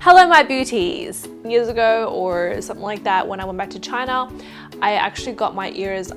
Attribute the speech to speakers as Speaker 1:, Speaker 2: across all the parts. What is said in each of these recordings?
Speaker 1: Hello my beauties! Years ago or something like that, when I went back to China, I actually got my ears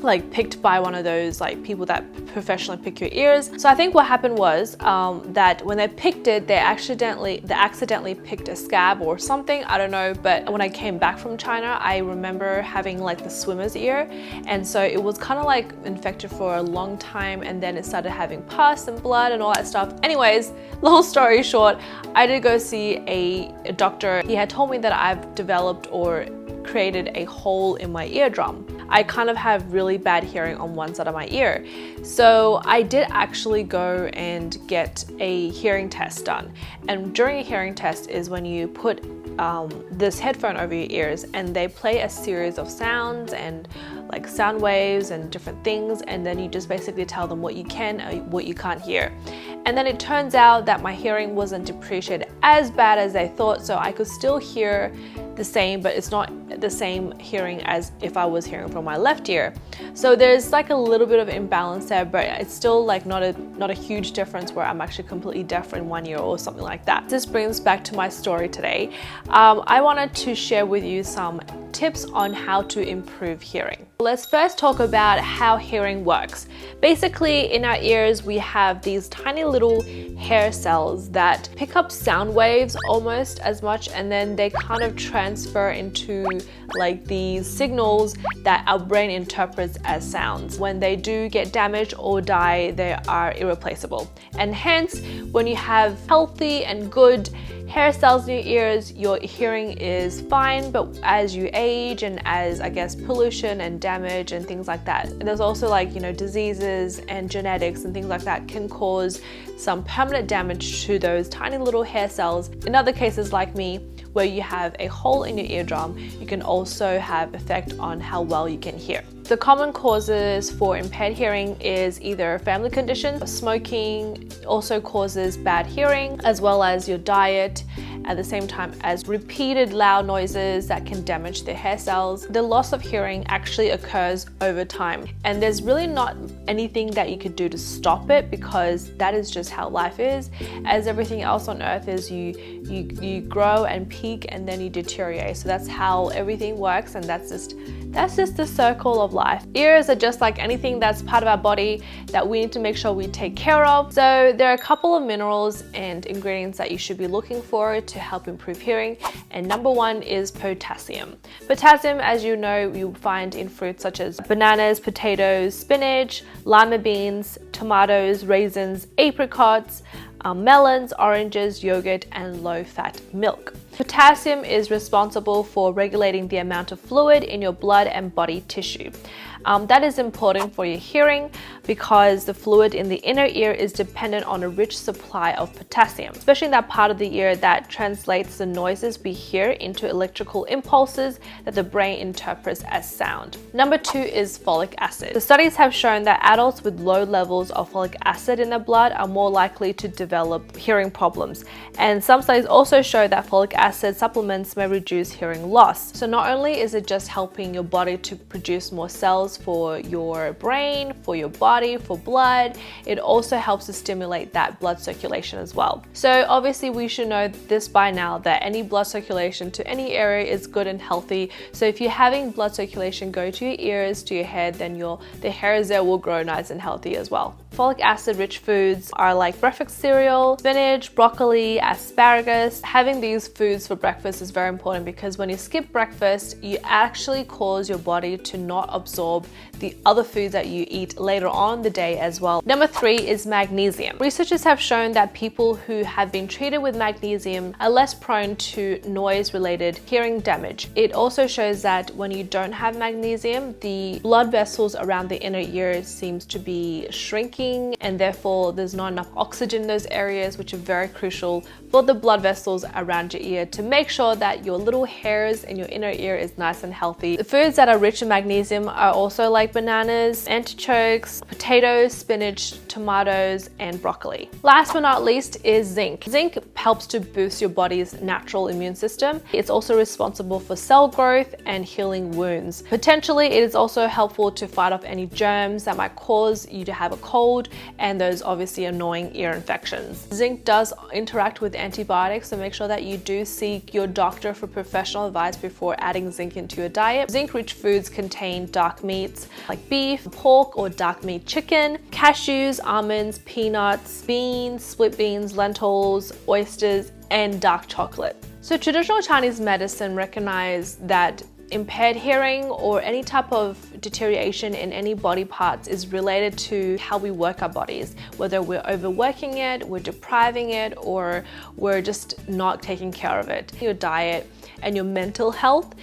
Speaker 1: like picked by one of those like people that professionally pick your ears. So I think what happened was that when they picked it, they accidentally picked a scab or something, I don't know. But when I came back from China, I remember having like the swimmer's ear, and so it was kind of like infected for a long time, and then it started having pus and blood and all that stuff. Anyways, long story short, I did go see a doctor. He had told me that I've developed or created a hole in my eardrum. I kind of have really bad hearing on one side of my ear. So I did actually go and get a hearing test done. And during a hearing test is when you put this headphone over your ears and they play a series of sounds and like sound waves and different things, and then you just basically tell them what you can or what you can't hear. And then it turns out that my hearing wasn't depreciated as bad as they thought, so I could still hear the same, but it's not the same hearing as if I was hearing from my left ear. So there's like a little bit of imbalance there, but it's still like not a huge difference where I'm actually completely deaf in one ear or something like that. This brings back to my story today. I wanted to share with you some tips on how to improve hearing. Let's first talk about how hearing works. Basically, in our ears, we have these tiny little hair cells that pick up sound waves almost as much, and then they kind of transfer into like these signals that our brain interprets as sounds. When they do get damaged or die, they are irreplaceable. And hence, when you have healthy and good hair cells in your ears, your hearing is fine. But as you age and as I guess pollution and damage and things like that, and there's also like, you know, diseases and genetics and things like that can cause some permanent damage to those tiny little hair cells. In other cases like me, where you have a hole in your eardrum, you can also have effect on how well you can hear. The common causes for impaired hearing is either family conditions, smoking also causes bad hearing, as well as your diet, at the same time as repeated loud noises that can damage the hair cells. The loss of hearing actually occurs over time, and there's really not anything that you could do to stop it, because that is just how life is. As everything else on earth is, you grow and peak and then you deteriorate. So that's how everything works, and that's just the circle of life. Ears are just like anything that's part of our body that we need to make sure we take care of. So there are a couple of minerals and ingredients that you should be looking for to help improve hearing, and number one is potassium. Potassium, as you know, you find in fruits such as bananas, potatoes, spinach, lima beans, tomatoes, raisins, apricots, melons, oranges, yogurt, and low-fat milk. Potassium is responsible for regulating the amount of fluid in your blood and body tissue. That is important for your hearing because the fluid in the inner ear is dependent on a rich supply of potassium, especially in that part of the ear that translates the noises we hear into electrical impulses that the brain interprets as sound. Number two is folic acid. The studies have shown that adults with low levels of folic acid in their blood are more likely to develop hearing problems. And some studies also show that folic acid supplements may reduce hearing loss. So not only is it just helping your body to produce more cells for your brain, for your body, for blood, it also helps to stimulate that blood circulation as well. So obviously we should know this by now, that any blood circulation to any area is good and healthy. So if you're having blood circulation go to your ears, to your head, then the hairs there will grow nice and healthy as well. Folic acid rich foods are like breakfast cereal, spinach, broccoli, asparagus. Having these foods for breakfast is very important, because when you skip breakfast, you actually cause your body to not absorb the other foods that you eat later on in the day as well. Number three is magnesium. Researchers have shown that people who have been treated with magnesium are less prone to noise-related hearing damage. It also shows that when you don't have magnesium, the blood vessels around the inner ear seems to be shrinking, and therefore there's not enough oxygen in those areas, which are very crucial for the blood vessels around your ear to make sure that your little hairs in your inner ear is nice and healthy. The foods that are rich in magnesium are also like bananas, artichokes, potatoes, spinach, tomatoes, and broccoli. Last but not least is zinc. Zinc helps to boost your body's natural immune system. It's also responsible for cell growth and healing wounds. Potentially, it is also helpful to fight off any germs that might cause you to have a cold cold and those obviously annoying ear infections. Zinc does interact with antibiotics, so make sure that you do seek your doctor for professional advice before adding zinc into your diet. Zinc-rich foods contain dark meats like beef, pork, or dark meat chicken, cashews, almonds, peanuts, beans, split beans, lentils, oysters, and dark chocolate. So traditional Chinese medicine recognize that impaired hearing or any type of deterioration in any body parts is related to how we work our bodies, whether we're overworking it, we're depriving it, or we're just not taking care of it. Your diet and your mental health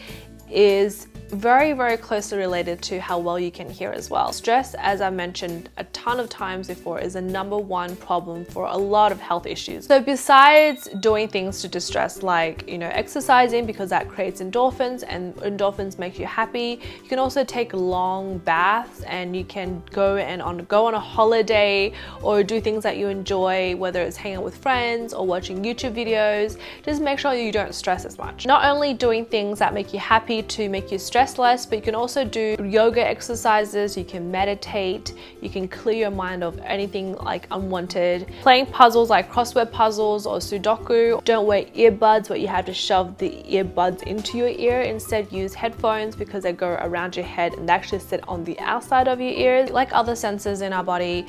Speaker 1: is very, very closely related to how well you can hear as well. Stress, as I mentioned a ton of times before, is the #1 problem for a lot of health issues. So besides doing things to distress, like, exercising, because that creates endorphins and endorphins make you happy, you can also take long baths, and you can go on a holiday or do things that you enjoy, whether it's hanging out with friends or watching YouTube videos. Just make sure you don't stress as much. Not only doing things that make you happy to make you stress less, but you can also do yoga exercises, you can meditate, you can clear your mind of anything like unwanted. Playing puzzles like crossword puzzles or Sudoku. Don't wear earbuds where you have to shove the earbuds into your ear. Instead, use headphones because they go around your head and they actually sit on the outside of your ears. Like other senses in our body,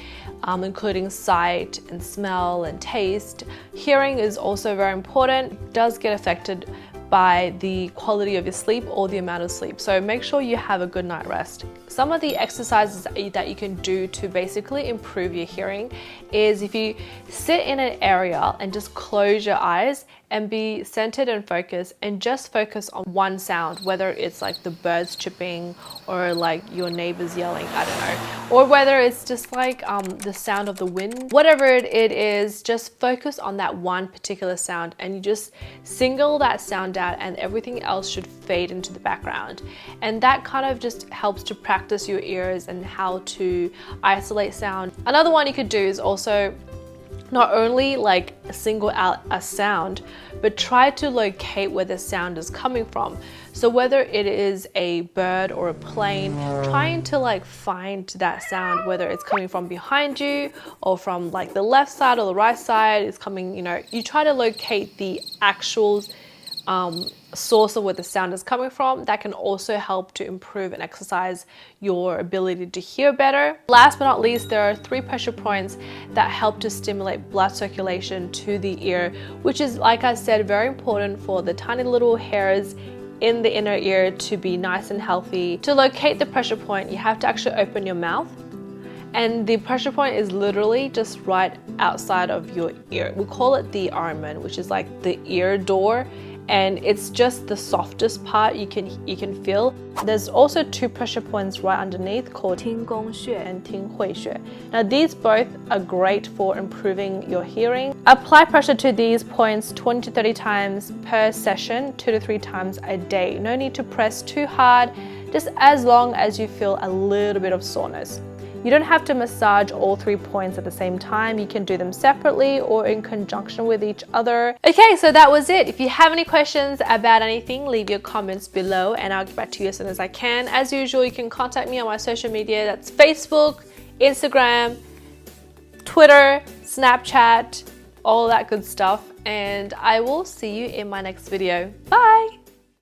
Speaker 1: including sight and smell and taste, hearing is also very important. It does get affected by the quality of your sleep or the amount of sleep. So make sure you have a good night rest. Some of the exercises that you can do to basically improve your hearing is if you sit in an area and just close your eyes and be centered and focused and just focus on one sound, whether it's like the birds chirping or like your neighbors yelling, I don't know, or whether it's just like the sound of the wind. Whatever it is, just focus on that one particular sound and you just single that sound out and everything else should fade into the background. And that kind of just helps to practice your ears and how to isolate sound. Another one you could do is also not only like single out a sound, but try to locate where the sound is coming from. So whether it is a bird or a plane, trying to like find that sound, whether it's coming from behind you or from like the left side or the right side, it's coming, you try to locate the actual source of where the sound is coming from. That can also help to improve and exercise your ability to hear better. Last but not least, there are 3 pressure points that help to stimulate blood circulation to the ear, which is, like I said, very important for the tiny little hairs in the inner ear to be nice and healthy. To locate the pressure point, you have to actually open your mouth, and the pressure point is literally just right outside of your ear. We call it the armen, which is like the ear door, and it's just the softest part you can feel. There's also 2 pressure points right underneath called 听宫穴 and 听会穴. Now these both are great for improving your hearing. Apply pressure to these points 20 to 30 times per session, 2 to 3 times a day. No need to press too hard, just as long as you feel a little bit of soreness. You don't have to massage all 3 points at the same time. You can do them separately or in conjunction with each other. Okay, so that was it. If you have any questions about anything, leave your comments below and I'll get back to you as soon as I can. As usual, you can contact me on my social media. That's Facebook, Instagram, Twitter, Snapchat, all that good stuff. And I will see you in my next video. Bye!